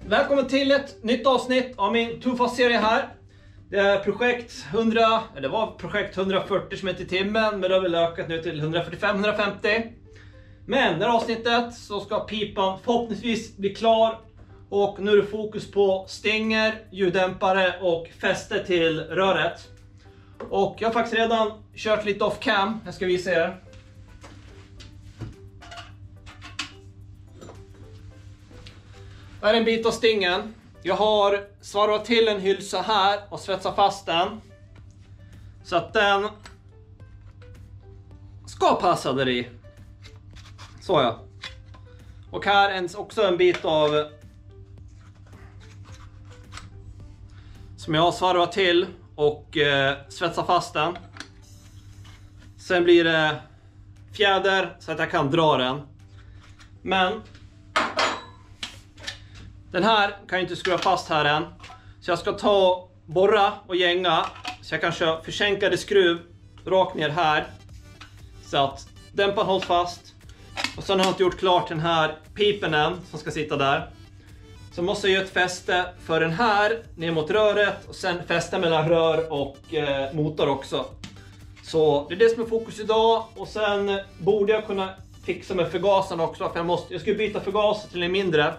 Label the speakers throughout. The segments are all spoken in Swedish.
Speaker 1: Välkommen till ett nytt avsnitt av min Tufas-serie här. Det är projekt 100, eller det var projekt 140 som heter i timmen, men det har väl ökat nu till 145-150. Men det här avsnittet så ska pipan förhoppningsvis bli klar. Och nu är det fokus på stänger, ljuddämpare och fäste till röret. Och jag har faktiskt redan kört lite off cam, jag ska visa er. Här är en bit av stingen. Jag har svarvat till en hylsa här och svetsat fast den. Så att den ska passa där i. Så ja. Och här är också en bit av som jag har svarvat till och svetsat fast den. Sen blir det fjäder så att jag kan dra den. Men den här kan jag inte skruva fast här än. Så jag ska ta borra och gänga. Så jag kan köra försänkade skruv rakt ner här. Så att dämparen hålls fast. Och sen har jag inte gjort klart den här pipen än som ska sitta där. Så måste jag göra ett fäste för den här ner mot röret. Och sen fäste mellan rör och motor också. Så det är det som är fokus idag. Och sen borde jag kunna fixa med förgasaren också. För jag ska byta förgasare till en mindre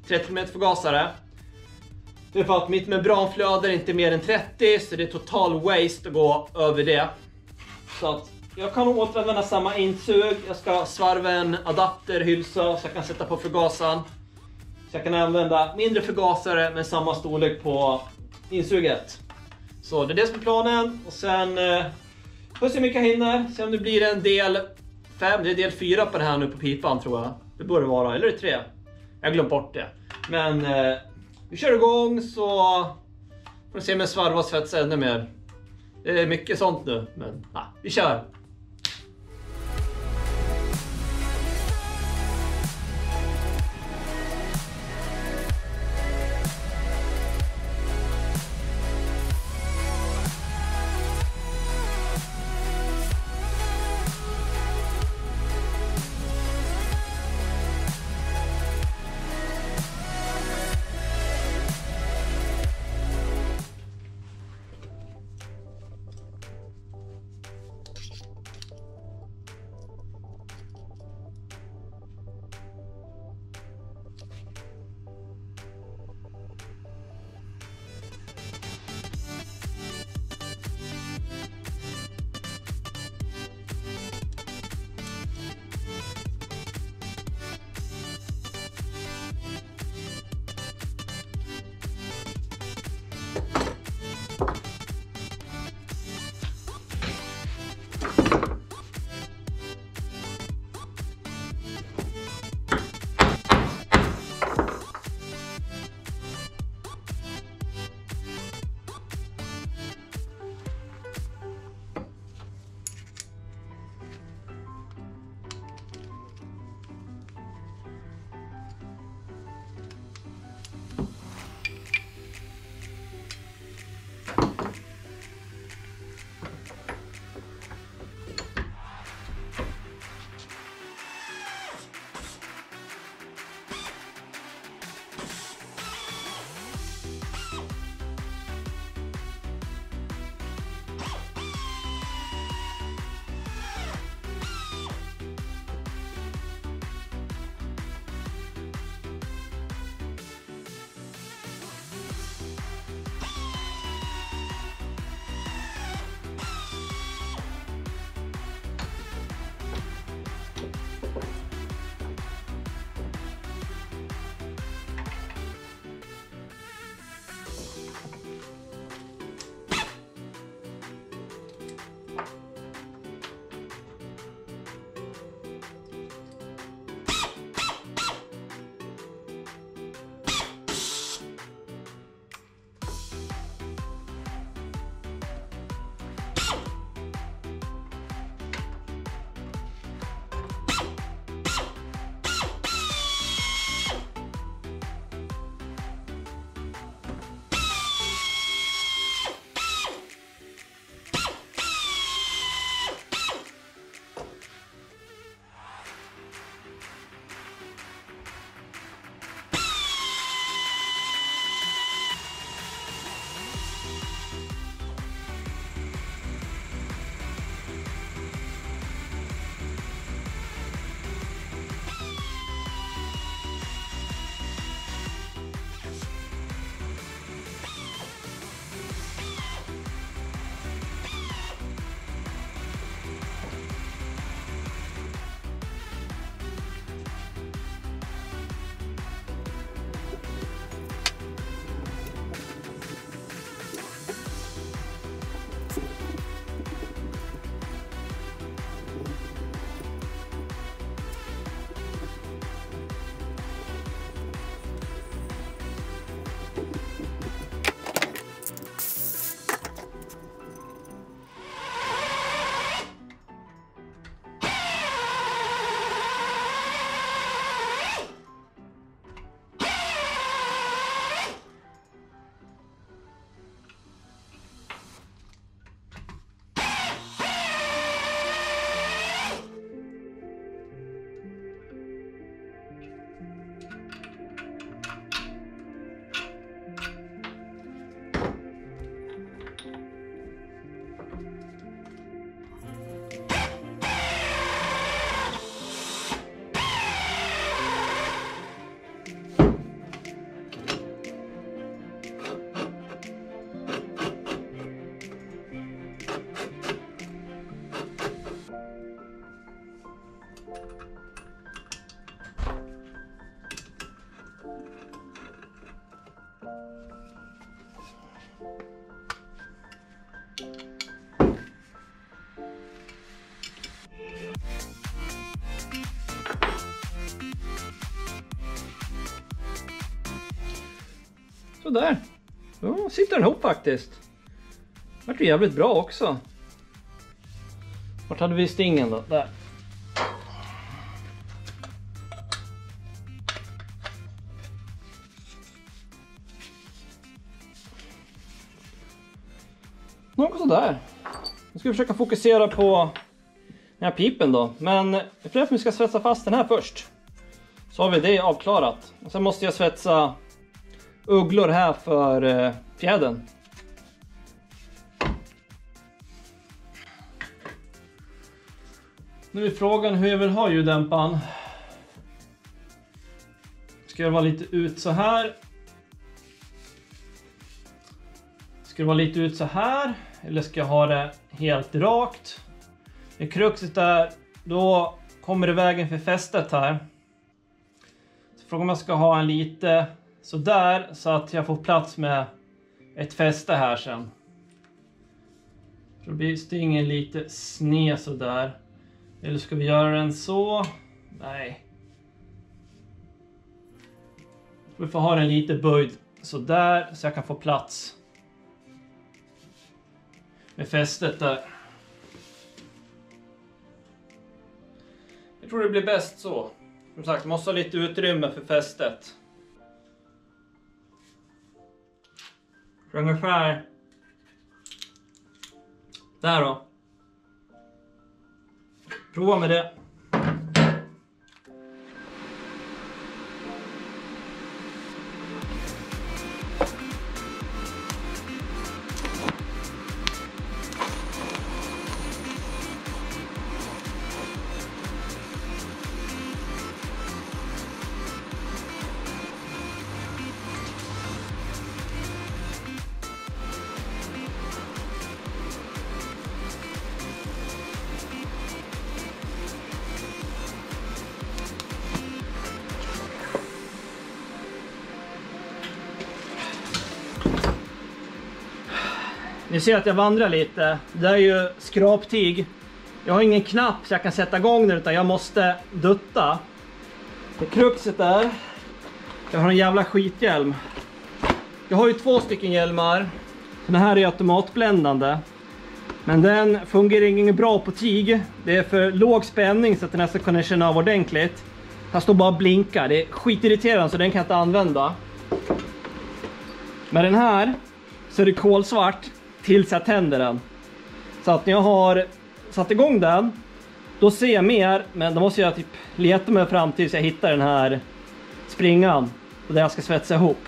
Speaker 1: 30 mm förgasare. Det är för att mitt membranflöde är inte mer än 30, så det är total waste att gå över det. Så att jag kan återanvända samma insug. Jag ska svarva en adapterhylsa så jag kan sätta på förgasaren. Så jag kan använda mindre förgasare med samma storlek på insuget. Så det är det som är planen. Och sen får jag se hur mycket jag hinner. Se om det blir en del 5, det är del 4 på det här nu på pipan tror jag. Det borde vara, eller är det 3? Jag har glömt bort det. Men vi kör igång så får vi se med svarva och svetsa ännu mer. Det är mycket sånt nu, men vi kör. Så där. Ja, sitter den ihop faktiskt. Det vart jävligt bra också. Vart hade vi stingen då? Där. Något sådär. Nu ska vi försöka fokusera på den här pipen då. Men jag tror att vi ska svetsa fast den här först. Så har vi det avklarat. Och sen måste jag svetsa ugglor här för fjädern. Nu är frågan hur jag vill ha ljuddämparen. Ska det vara lite ut så här? Ska det vara lite ut så här? Eller ska jag ha det helt rakt? Det kruxet där, då kommer det vägen för fästet här. Så frågan om jag ska ha en lite så där så att jag får plats med ett fäste här sen. Så blir stingen lite sned så där. Eller ska vi göra den så? Nej. Vi får ha den lite böjd så där så jag kan få plats med fästet där. Jag tror det blir bäst så. Som sagt, måste ha lite utrymme för fästet. Så ungefär där då. Prova med det. Ni ser att jag vandrar lite. Det är ju skraptig. Jag har ingen knapp så jag kan sätta igång den utan jag måste dutta. Det kruxet är. Jag har en jävla skithjälm. Jag har ju 2 stycken hjälmar. Den här är automatbländande. Men den fungerar inget bra på tig. Det är för låg spänning så att den här ska kunna känna av ordentligt. Den står bara och blinkar. Det är skitirriterande så den kan jag inte använda. Men den här så är det kolsvart tills jag tänder den. Så att när jag har satt igång den, då ser jag mer. Men då måste jag typ leta mig fram tills jag hittar den här springan. Och där jag ska svetsa ihop.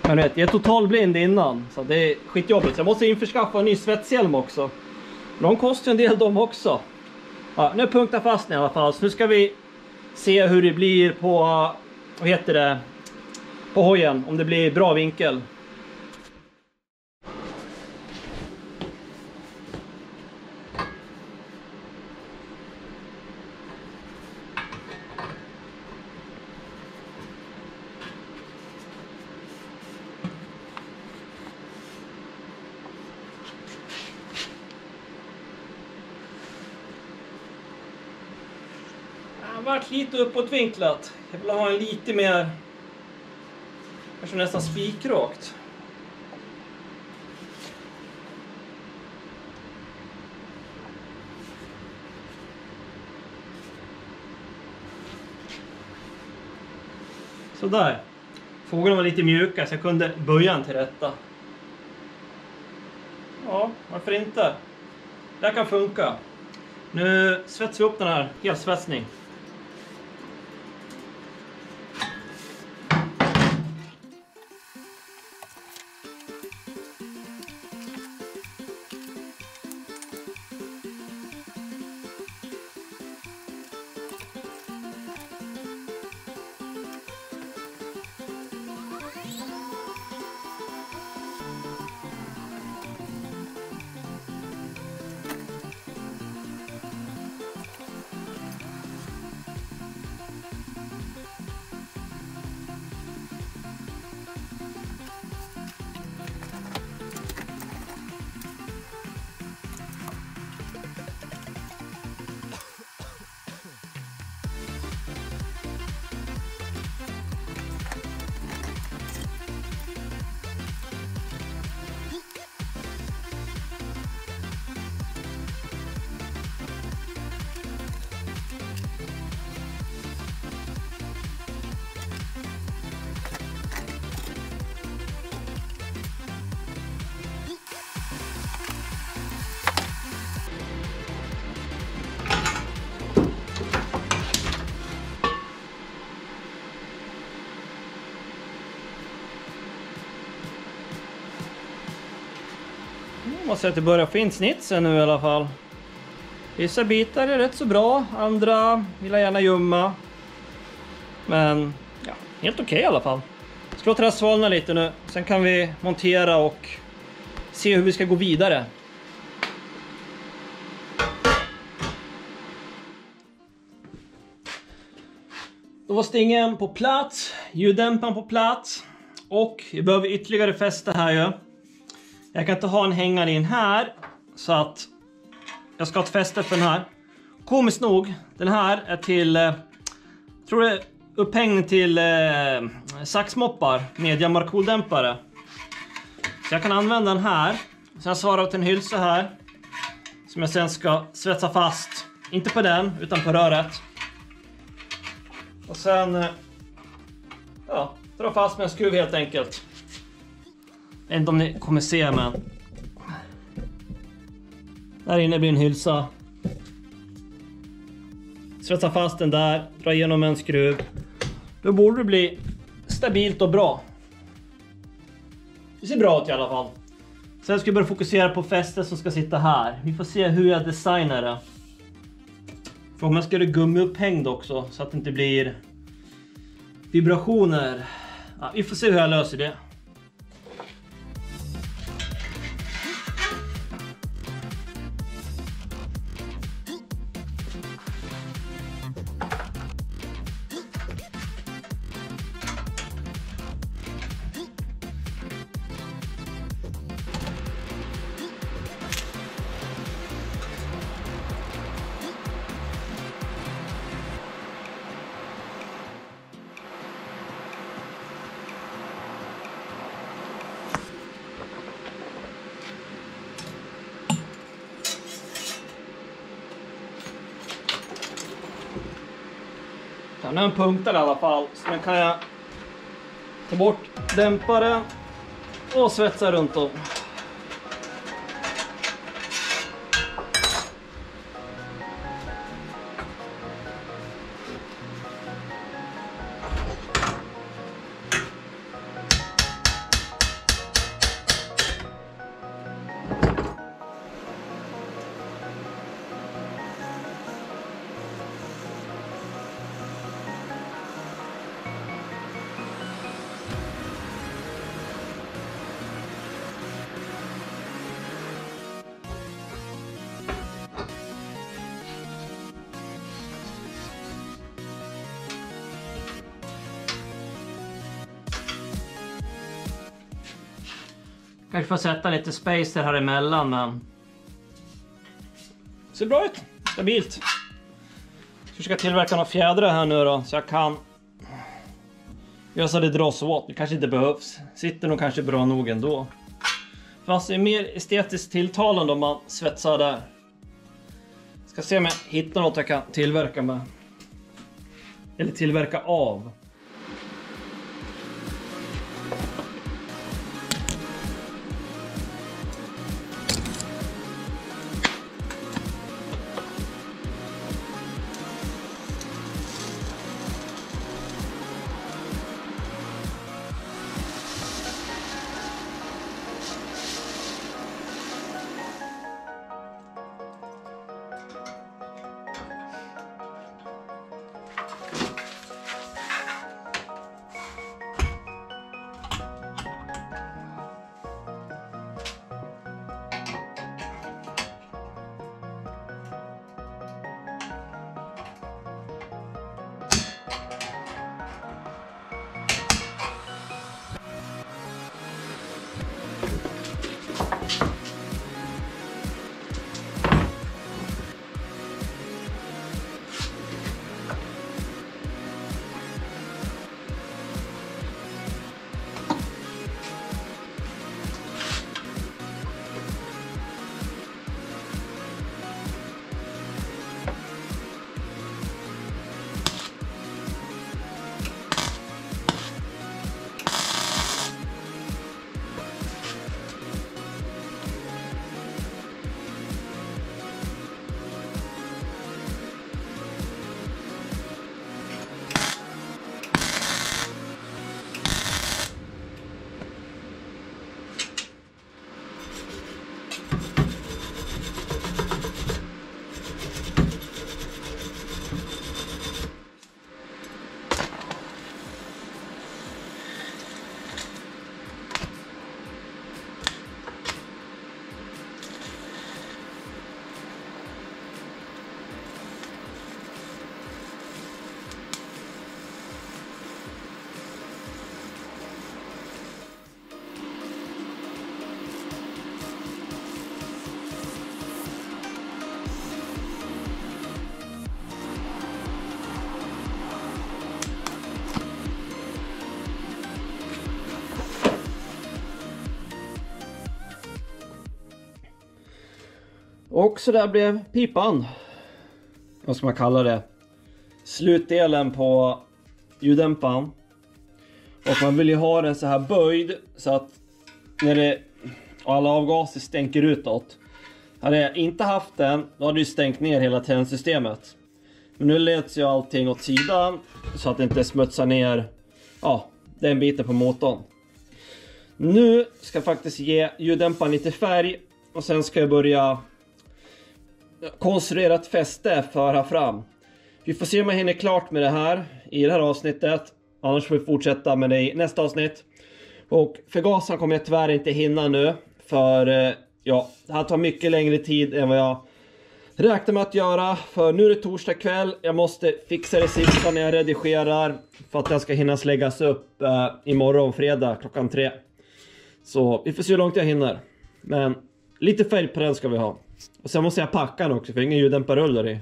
Speaker 1: Men vet, jag är totalblind innan. Så det är skitjobbigt. Så jag måste införskaffa en ny svetshjälm också. De kostar en del de också. Ja, nu punktar fast den i alla fall. Så nu ska vi se hur det blir på, vad heter det, på hojen. Om det blir bra vinkel. Det har varit lite uppåtvinklat. Jag vill ha en lite mer, kanske nästan spikrakt. Sådär. Fågeln var lite mjuka så jag kunde böja den till rätta. Ja, varför inte? Det här kan funka. Nu svetsar vi upp den här helsvetsning. måste säga att det börjar få in snitsen nu i alla fall. Vissa bitar är rätt så bra, andra vill jag gärna gömma. Men ja, helt okej i alla fall. Ska låta det här svalna lite nu. Sen kan vi montera och se hur vi ska gå vidare. Då var stingen på plats, ljuddämparen på plats. Och vi behöver ytterligare fäste här ju. Jag kan inte ha en hängare in här. Så att jag ska ha ett fäste för den här. Komiskt nog, den här är till, tror det är upphängning till saxmoppar med Jamarcool-dämpare. Så jag kan använda den här. Sen svarar jag till en hylsa här. Som jag sen ska svetsa fast. Inte på den, utan på röret. Och sen ja, dra fast med en skruv helt enkelt. Jag vet inte om ni kommer se, men där inne blir en hylsa. Svetsa fast den där, dra igenom en skruv. Då borde det bli stabilt och bra. Det ser bra ut i alla fall. Sen ska jag börja fokusera på fästet som ska sitta här. Vi får se hur jag designar det. För om jag ska göra gummiupphängd också, så att det inte blir vibrationer. Ja, vi får se hur jag löser det. Den är en punktare i alla fall, så den kan jag ta bort dämparen och svetsa runt om. Kanske får sätta lite spacer här emellan, men ser bra ut, stabilt. Jag försöka tillverka några fjädrar här nu då, så jag kan göra så det dras åt. Det kanske inte behövs, sitter nog kanske bra nog ändå. Fast det är mer estetiskt tilltalande om man svetsar där. Ska se om jag hittar något jag kan tillverka med. Eller tillverka av. Och så där blev pipan. Vad ska man kalla det? Slutdelen på ljuddämparen. Och man vill ju ha den så här böjd så att när alla avgaser stänker utåt. Hade jag inte haft den, då hade det stängt ner hela tändsystemet. Men nu leds ju allting åt sidan så att det inte smutsar ner den biten på motorn. Nu ska jag faktiskt ge ljuddämparen lite färg och sen ska jag börja konstruera ett fäste för här fram. Vi får se om jag hinner klart med det här i det här avsnittet. Annars får vi fortsätta med det i nästa avsnitt. Och förgasaren kommer jag tyvärr inte hinna nu. För det här tar mycket längre tid än vad jag räknar med att göra. För nu är det torsdag kväll. Jag måste fixa det sista när jag redigerar. För att den ska hinnas läggas upp imorgon fredag klockan 3. Så vi får se hur långt jag hinner. Men lite färg på den ska vi ha. Och sen måste jag packa den också för ingen ljuddämparruller i.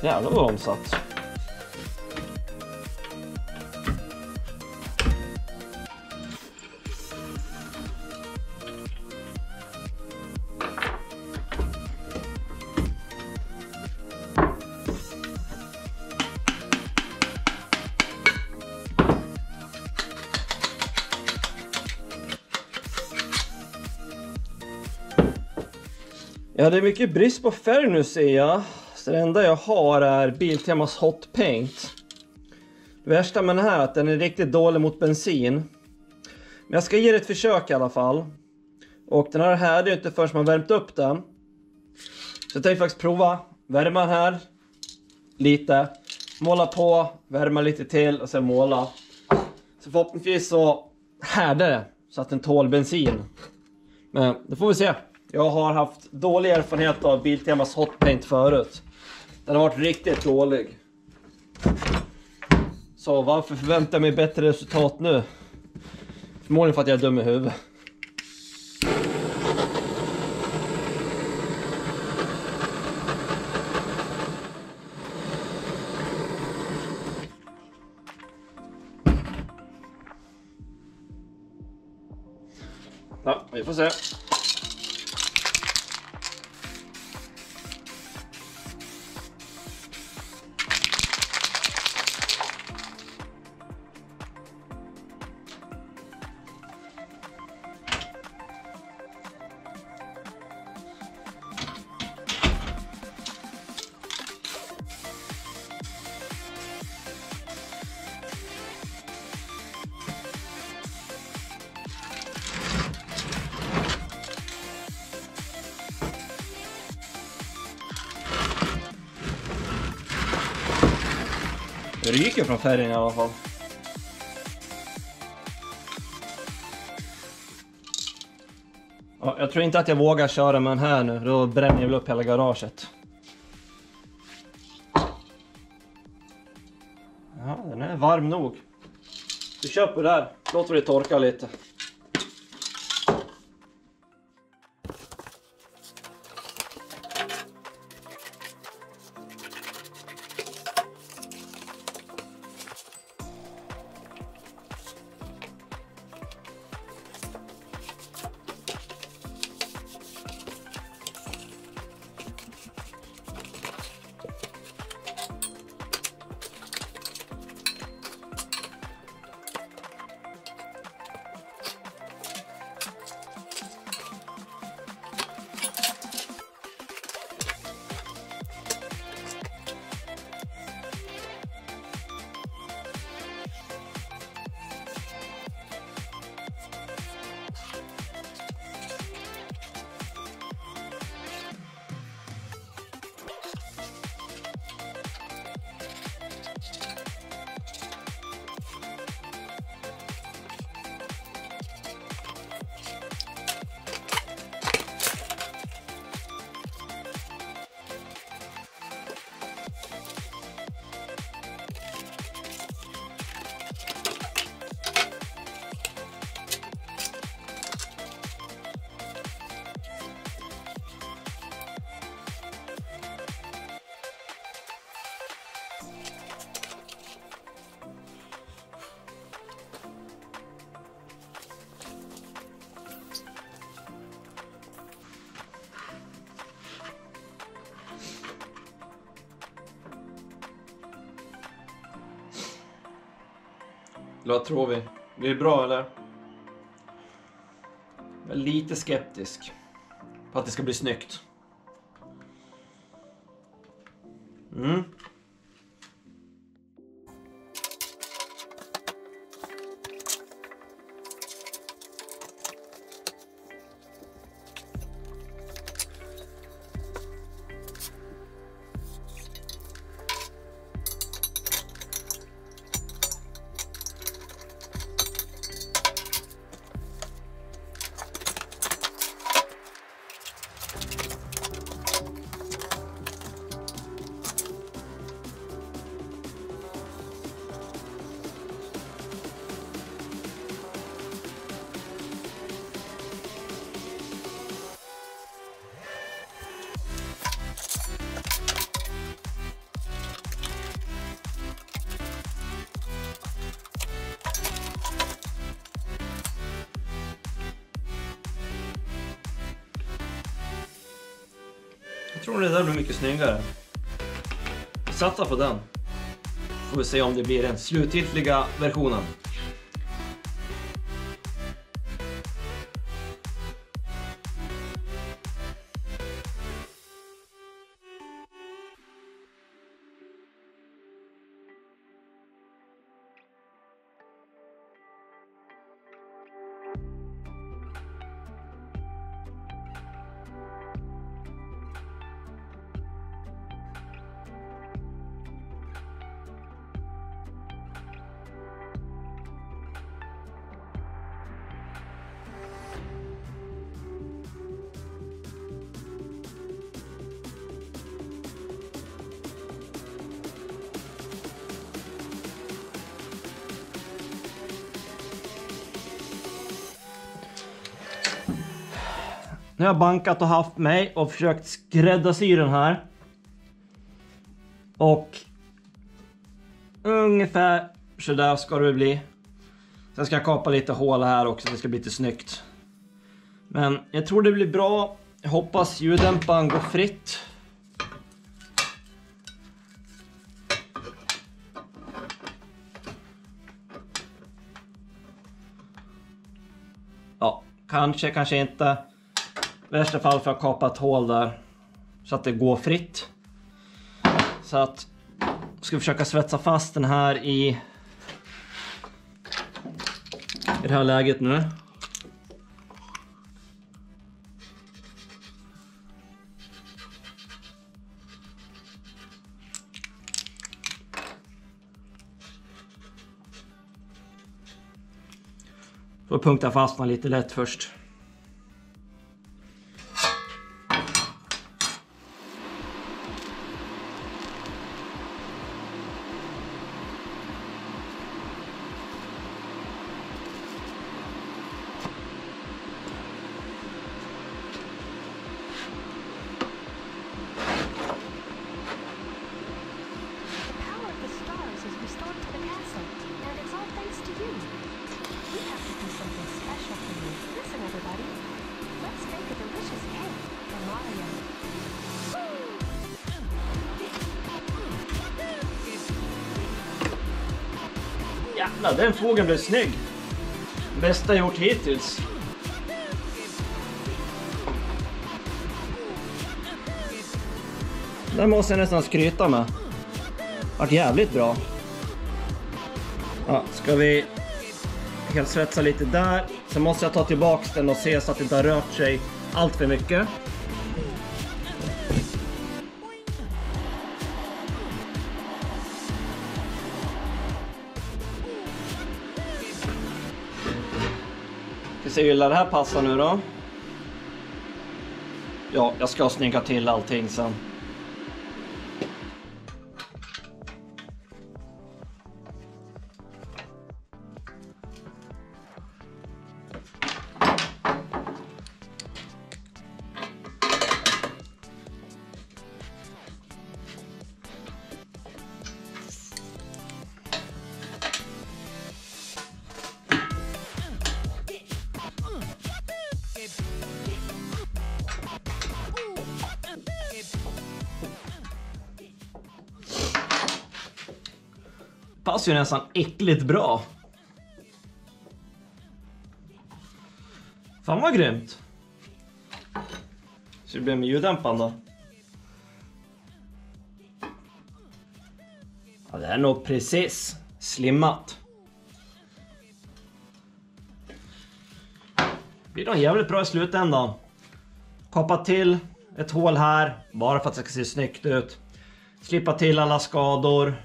Speaker 1: Jävlar vad omsatt. Ja, det är mycket brist på färg nu ser jag. Så det enda jag har är Biltemas Hot Paint. Det värsta med den här är att den är riktigt dålig mot bensin. Men jag ska ge det ett försök i alla fall. Och den här är ju inte förrän man värmt upp den. Så jag tänkte faktiskt prova. Värma här. Lite. Måla på. Värma lite till och sen måla. Så förhoppningsvis så härdar det. Så att den tål bensin. Men det får vi se. Jag har haft dålig erfarenhet av Biltemas Hot Paint förut. Den har varit riktigt dålig. Så varför förväntar jag mig bättre resultat nu? Förmodligen för att jag är dum i huvudet. Ja, vi får se. Det ryker från färgen i alla fall. Ja, jag tror inte att jag vågar köra med den här nu. Då bränner jag väl upp hela garaget. Ja, den är varm nog. Vi köper det där. Låter det torka lite. Vad tror vi? Blir det bra eller? Jag är lite skeptisk på att det ska bli snyggt. Jag tror det där blir mycket snyggare. Vi satsar på den. Får vi se om det blir den slutgiltiga versionen. Nu har jag bankat och haft mig och försökt skräddarsy den här. Och ungefär så där ska det bli. Sen ska jag kapa lite hål här också så det ska bli lite snyggt. Men jag tror det blir bra. Jag hoppas ljuddämparen går fritt. Ja, kanske inte. I värsta fall får jag kapa ett hål där så att det går fritt. Så att jag ska försöka svetsa fast den här i det här läget nu. Får punkta fast den lite lätt först. Jävlar, den fågeln blev snygg. Bästa jag gjort hittills. Den måste jag nästan skryta med. Vart jävligt bra. Ja, ska vi helt svetsa lite där. Så måste jag ta tillbaks den och se så att det inte har rört sig allt för mycket. Se hur det här passar nu då. Ja, jag ska snygga till allting sen. Passar ju nästan äckligt bra. Fan vad grymt. Så det blir med ljuddämparen då. Ja, det är nog precis slimmat. Det blir nog jävligt bra i slutändan. Kapa till ett hål här. Bara för att det ska se snyggt ut. Slippa till alla skador.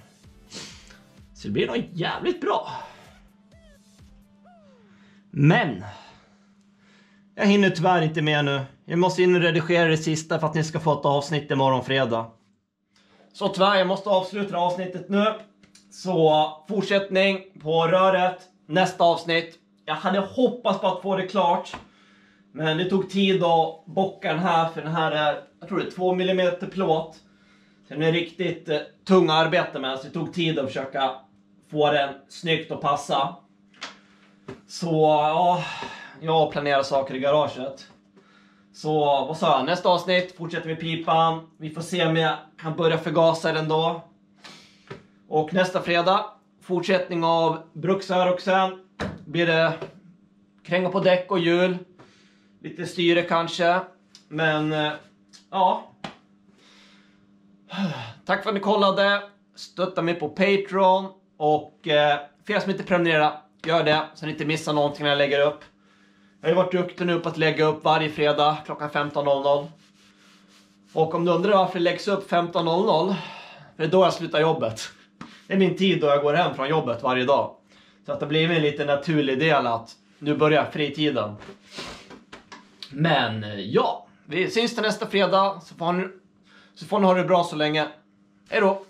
Speaker 1: Så det blir nog jävligt bra. Men jag hinner tyvärr inte med nu. Jag måste in och redigera det sista för att ni ska få ett avsnitt imorgon fredag. Så tyvärr, jag måste avsluta avsnittet nu. Så fortsättning på röret. Nästa avsnitt. Jag hade hoppats på att få det klart. Men det tog tid att bocka den här. För den här är, jag tror det är 2 mm plåt. Så den är riktigt tung arbete med. Så det tog tid att försöka få den snyggt och passa. Så ja, jag planerar saker i garaget. Så vad sa jag? Nästa avsnitt fortsätter vi pipan. Vi får se om jag kan börja förgasa den då. Och nästa fredag fortsättning av bruksaroxen. Blir det kränga på däck och hjul. Lite styre kanske. Men ja. Tack för att ni kollade. Stötta mig på Patreon. Och för er som inte prenumererar, gör det så ni inte missar någonting när jag lägger upp. Jag har varit duktig nu på att lägga upp varje fredag klockan 15.00. Och om du undrar varför det läggs upp 15.00, för det är då jag slutar jobbet. Det är min tid då jag går hem från jobbet varje dag. Så att det blir en lite naturlig del att nu börjar fritiden. Men ja, vi syns till nästa fredag. Så får ni ha det bra så länge. Hej då!